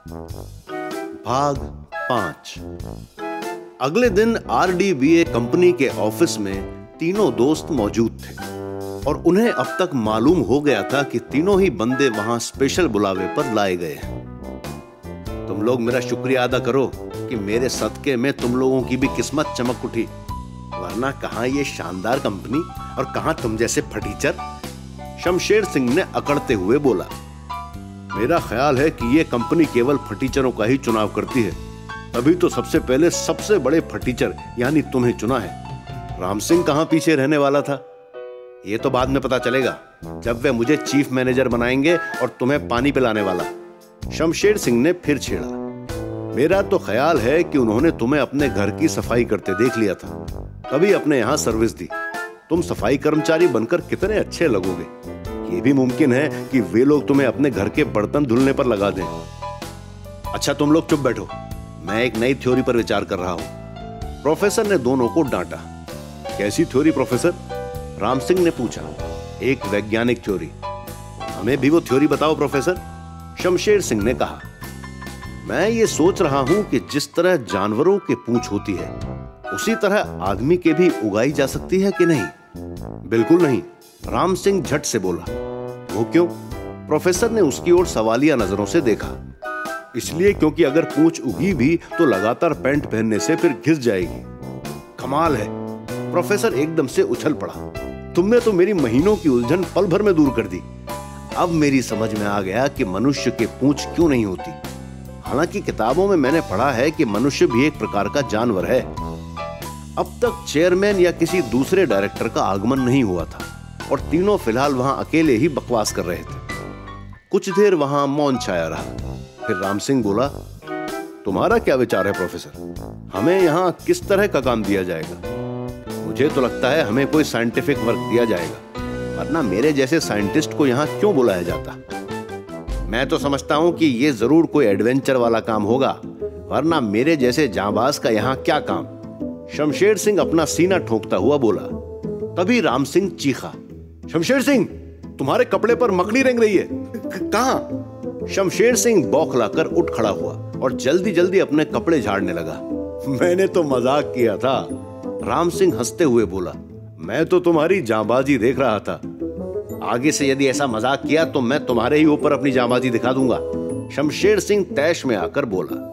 भाग 5। अगले दिन आरडीवीए कंपनी के ऑफिस में तीनों दोस्त मौजूद थे और उन्हें अब तक मालूम हो गया था कि तीनों ही बंदे वहां स्पेशल बुलावे पर लाए गए हैं। तुम लोग मेरा शुक्रिया अदा करो कि मेरे सदके में तुम लोगों की भी किस्मत चमक उठी, वरना कहां ये शानदार कंपनी और कहां तुम जैसे फटीचर। शमशेर सिंह ने अकड़ते हुए बोला, मेरा ख्याल है कि ये कंपनी केवल फटीचरों का ही चुनाव करती है, तभी तो सबसे पहले सबसे बड़े फटीचर यानी तुम्हें चुना है। राम सिंह कहां पीछे रहने वाला था, ये तो बाद में पता चलेगा जब वे मुझे चीफ मैनेजर बनाएंगे और तुम्हें पानी पिलाने वाला। शमशेर सिंह ने फिर छेड़ा, मेरा तो ख्याल है कि उन्होंने तुम्हें अपने घर की सफाई करते देख लिया था, तभी अपने यहां सर्विस दी। तुम सफाई कर्मचारी बनकर कितने अच्छे लगोगे। ये भी मुमकिन है कि वे लोग तुम्हें अपने घर के बर्तन धुलने पर लगा दें। अच्छा तुम लोग चुप बैठो, मैं एक नई थ्योरी पर विचार कर रहा हूं। प्रोफेसर ने दोनों को डांटा। कैसी थ्योरी प्रोफेसर? राम सिंह ने पूछा। एक वैज्ञानिक थ्योरी। हमें भी वो थ्योरी बताओ प्रोफेसर, शमशेर सिंह ने कहा। मैं ये सोच रहा हूं कि जिस तरह जानवरों के पूंछ होती है उसी तरह आदमी के भी उगाई जा सकती है कि नहीं? बिल्कुल नहीं, राम सिंह झट से बोला। वो क्यों? प्रोफेसर ने उसकी ओर सवालिया नजरों से देखा। इसलिए क्योंकि अगर पूंछ उगी भी तो लगातार पैंट पहनने से फिर घिस जाएगी। कमाल है, प्रोफेसर एकदम से उछल पड़ा। तुमने तो मेरी महीनों की उलझन पल भर में दूर कर दी। अब मेरी समझ में आ गया कि मनुष्य के पूंछ क्यों नहीं होती। हालांकि किताबों में मैंने पढ़ा है कि मनुष्य भी एक प्रकार का जानवर है। अब तक चेयरमैन या किसी दूसरे डायरेक्टर का आगमन नहीं हुआ था और तीनों फिलहाल वहां अकेले ही बकवास कर रहे थे। कुछ देर वहां मौन छाया रहा। फिर राम सिंह बोला, तुम्हारा क्या विचार है प्रोफेसर? हमें यहाँ किस तरह का काम दिया जाएगा? मुझे तो लगता है हमें कोई साइंटिफिक वर्क दिया जाएगा, वरना मेरे जैसे साइंटिस्ट को यहाँ क्यों बुलाया जाता? मैं तो समझता हूँ कि ये जरूर कोई एडवेंचर वाला काम होगा, वरना मेरे जैसे जांबाज का यहाँ क्या काम? शमशेर सिंह अपना सीना ठोकता हुआ बोला। तभी राम सिंह चीखा, शमशेर सिंह, तुम्हारे कपड़े पर मकड़ी रेंग रही है। कहां? शमशेर सिंह बौखलाकर उठ खड़ा हुआ और जल्दी जल्दी अपने कपड़े झाड़ने लगा। मैंने तो मजाक किया था, राम सिंह हंसते हुए बोला। मैं तो तुम्हारी जांबाजी देख रहा था। आगे से यदि ऐसा मजाक किया तो मैं तुम्हारे ही ऊपर अपनी जांबाजी दिखा दूंगा, शमशेर सिंह तैश में आकर बोला।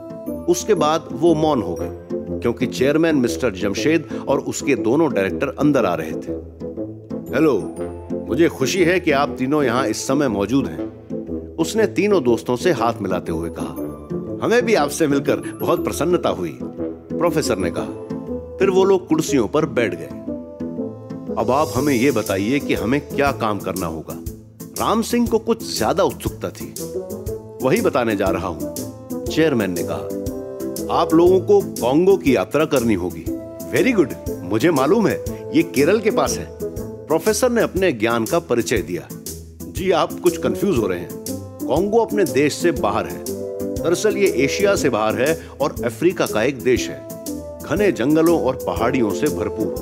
उसके बाद वो मौन हो गए क्योंकि चेयरमैन मिस्टर जमशेद और उसके दोनों डायरेक्टर अंदर आ रहे थे। हेलो, मुझे खुशी है कि आप तीनों यहां इस समय मौजूद हैं, उसने तीनों दोस्तों से हाथ मिलाते हुए कहा। हमें भी आपसे मिलकर बहुत प्रसन्नता हुई, प्रोफेसर ने कहा। फिर वो लोग कुर्सियों पर बैठ गए। अब आप हमें यह बताइए कि हमें क्या काम करना होगा। राम सिंह को कुछ ज्यादा उत्सुकता थी। वही बताने जा रहा हूं, चेयरमैन ने कहा। आप लोगों को कांगो की यात्रा करनी होगी। वेरी गुड, मुझे मालूम है ये केरल के पास है। प्रोफेसर ने अपने ज्ञान का परिचय दिया। जी आप कुछ कंफ्यूज हो रहे हैं, कांगो अपने देश से बाहर है। दरअसल ये एशिया से बाहर है और अफ्रीका का एक देश है। घने जंगलों और पहाड़ियों से भरपूर,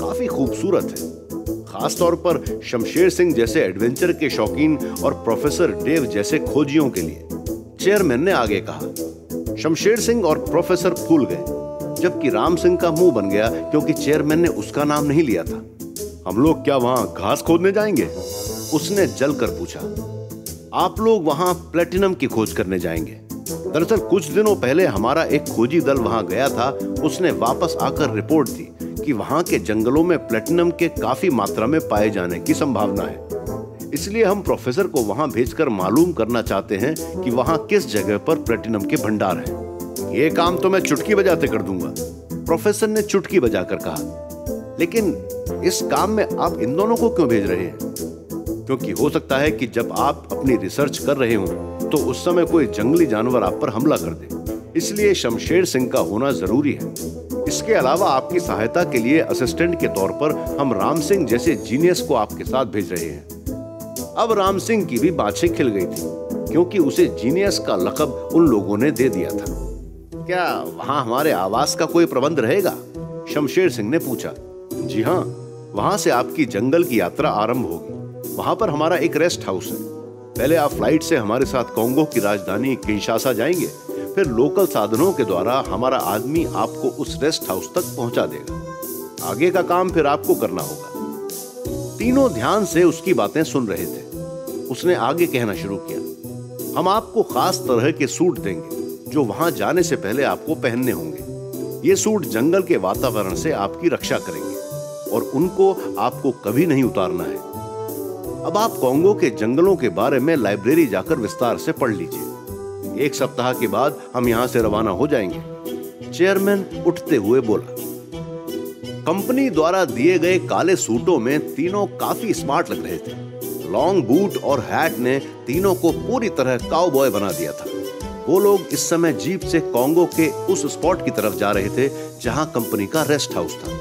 काफी खूबसूरत है। खास तौर पर शमशेर सिंह जैसे एडवेंचर के शौकीन और प्रोफेसर डेव जैसे खोजियों के लिए। चेयरमैन ने आगे कहा। शमशेर सिंह और प्रोफेसर फूल गए, जबकि राम सिंह का मुंह बन गया क्योंकि चेयरमैन ने उसका नाम नहीं लिया था। हम लोग क्या वहां घास खोदने जाएंगे? उसने जलकर पूछा। आप लोग वहां प्लेटिनम की खोज करने जाएंगे। दरअसल कुछ दिनों पहले हमारा एक खोजी दल वहां गया था। उसने वापस आकर रिपोर्ट दी कि वहां के जंगलों में प्लेटिनम के काफी मात्रा में पाए जाने की संभावना है। इसलिए हम प्रोफेसर को वहां भेजकर मालूम करना चाहते हैं कि वहां किस जगह पर प्लेटिनम के भंडार हैं। ये काम तो मैं चुटकी बजाते कर दूंगा, प्रोफेसर ने चुटकी बजाकर कहा। लेकिन इस काम में आप इन दोनों को क्यों भेज रहे हैं? क्योंकि हो सकता है कि जब आप अपनी रिसर्च कर रहे हो तो उस समय कोई जंगली जानवर आप पर हमला कर दे। इसलिए शमशेर सिंह का होना जरूरी है। इसके अलावा आपकी सहायता के लिए असिस्टेंट के तौर पर हम राम सिंह जैसे जीनियस को आपके साथ भेज रहे हैं। अब राम सिंह की भी बाछें खिल गई थी क्योंकि उसे जीनियस का लक़ब उन लोगों ने दे दिया था। क्या वहां हमारे आवास का कोई प्रबंध रहेगा? शमशेर सिंह ने पूछा। जी हाँ, वहां से आपकी जंगल की यात्रा आरंभ होगी। वहां पर हमारा एक रेस्ट हाउस है। पहले आप फ्लाइट से हमारे साथ कॉन्गो की राजधानी किंशासा जाएंगे, फिर लोकल साधनों के द्वारा हमारा आदमी आपको उस रेस्ट हाउस तक पहुंचा देगा। आगे का काम फिर आपको करना होगा। तीनों ध्यान से उसकी बातें सुन रहे थे। उसने आगे कहना शुरू किया, हम आपको खास तरह के सूट देंगे जो वहां जाने से पहले आपको पहनने होंगे। ये सूट जंगल के वातावरण से आपकी रक्षा करेंगे और उनको आपको कभी नहीं उतारना है। अब आप कॉन्गो के जंगलों के बारे में लाइब्रेरी जाकर विस्तार से पढ़ लीजिए। 1 सप्ताह के बाद हम यहां से रवाना हो जाएंगे। चेयरमैन उठते हुए बोला। कंपनी द्वारा दिए गए काले सूटों में तीनों काफी स्मार्ट लग रहे थे। लॉन्ग बूट और हैट ने तीनों को पूरी तरह काउबॉय बना दिया था। वो लोग इस समय जीप से कॉन्गो के उस स्पॉट की तरफ जा रहे थे जहां कंपनी का रेस्ट हाउस था।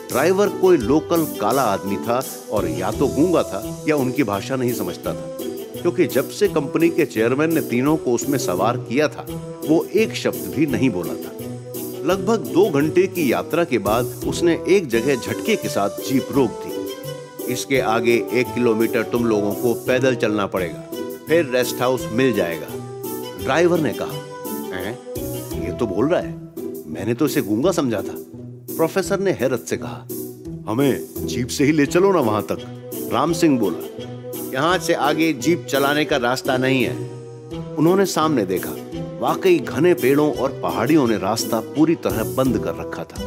ड्राइवर कोई लोकल काला आदमी था और या तो गूंगा था या उनकी भाषा नहीं समझता था, क्योंकि जब से कंपनी के चेयरमैन ने तीनों को उसमें सवार किया था वो एक शब्द भी नहीं बोला था। लगभग 2 घंटे की यात्रा के बाद उसने एक जगह झटके के साथ जीप रोक दी। इसके आगे 1 किलोमीटर तुम लोगों को पैदल चलना पड़ेगा, फिर रेस्ट हाउस मिल जाएगा। ड्राइवर ने कहा, ये तो बोल रहा है, मैंने तो इसे गूंगा समझा था। प्रोफेसर ने हैरत से कहा, हमें जीप से ही ले चलो ना वहां तक। राम सिंह बोला, यहां से आगे जीप चलाने का रास्ता नहीं है। उन्होंने सामने देखा, वाकई घने पेड़ों और पहाड़ियों ने रास्ता पूरी तरह बंद कर रखा था।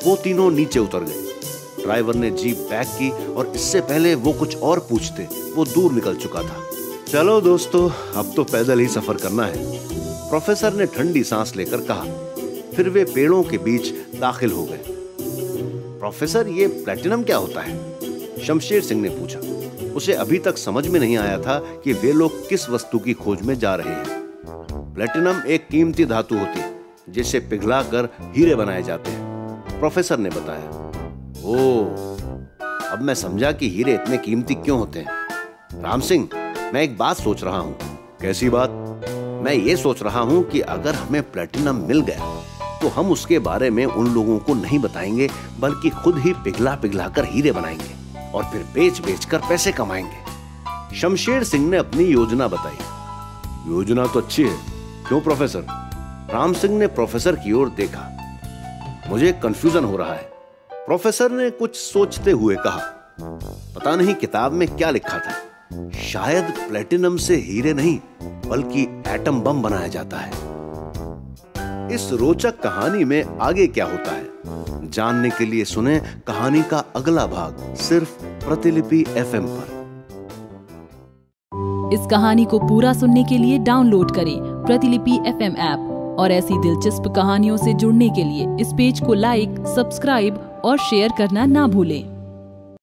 वो तीनों नीचे उतर गए। ड्राइवर ने जीप बैक की और इससे पहले वो कुछ और पूछते वो दूर निकल चुका था। चलो दोस्तों, अब तो पैदल ही सफर करना है, प्रोफेसर ने ठंडी सांस लेकर कहा। फिर वे पेड़ों के बीच दाखिल हो गए। प्रोफेसर, ये प्लैटिनम क्या होता है? शमशेर सिंह ने पूछा। उसे अभी तक समझ में नहीं आया था कि वे लोग किस वस्तु की खोज में जा रहे हैं। प्लैटिनम एक कीमती धातु होती है जिसे पिघलाकर हीरे बनाए जाते हैं, प्रोफेसर ने बताया। ओह, अब मैं समझा कि हीरे इतने कीमती क्यों होते हैं। राम सिंह, मैं एक बात सोच रहा हूँ। कैसी बात? मैं ये सोच रहा हूँ कि अगर हमें प्लैटिनम मिल गया तो हम उसके बारे में उन लोगों को नहीं बताएंगे, बल्कि खुद ही पिघला कर हीरे बनाएंगे और फिर बेच कर पैसे कमाएंगे। शमशेर सिंह ने अपनी योजना बताई। योजना तो अच्छी है, क्यों प्रोफेसर? राम सिंह ने प्रोफेसर की ओर देखा। मुझे कंफ्यूजन हो रहा है, प्रोफेसर ने कुछ सोचते हुए कहा। पता नहीं किताब में क्या लिखा था, शायद प्लैटिनम से हीरे नहीं बल्कि एटम बम बनाया जाता है। इस रोचक कहानी में आगे क्या होता है जानने के लिए सुने कहानी का अगला भाग सिर्फ प्रतिलिपि FM पर। इस कहानी को पूरा सुनने के लिए डाउनलोड करें प्रतिलिपि FM ऐप और ऐसी दिलचस्प कहानियों से जुड़ने के लिए इस पेज को लाइक, सब्सक्राइब और शेयर करना ना भूलें।